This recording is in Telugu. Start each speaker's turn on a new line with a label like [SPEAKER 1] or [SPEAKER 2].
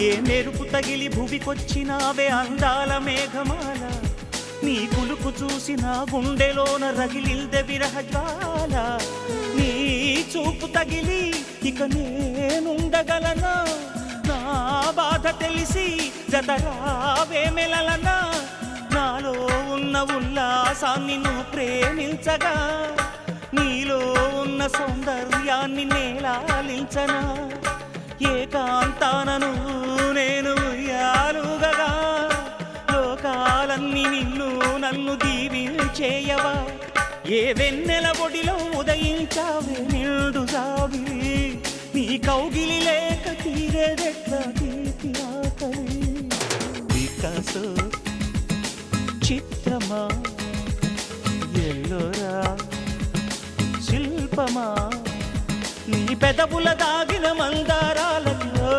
[SPEAKER 1] ఏ మెరుపు తగిలి భువికొచ్చినావే అందాల మేఘమాల, నీ కులుకు చూసి నా గుండెలోన రగిలిల్దె విరహజ్వాల. నీ చూపు తగిలి ఇక నేనుండగలనా, నా బాధ తెలిసి జతరావే మెలలనా. నాలో ఉన్న ఉల్లాసాన్ని నువ్వు ప్రేమించగా, నీలో ఉన్న సౌందర్యాన్ని నేలాలించనా. ఏకాంతానను నేను ఉయ్యాలుగగా, లోకాలన్నీ నిన్ను నన్ను దీవించేయవా. ఏ వెన్నెల ఒడిలో ఉదయించావే నిండు సావిరి, నీ కౌగిలి లేక తీరేదెట్లా తీపి ఆకలి. వికాసో చిత్రమా, ఎల్లోరా శిల్పమా, నీ పెదవుల దాగిన మందారాలలో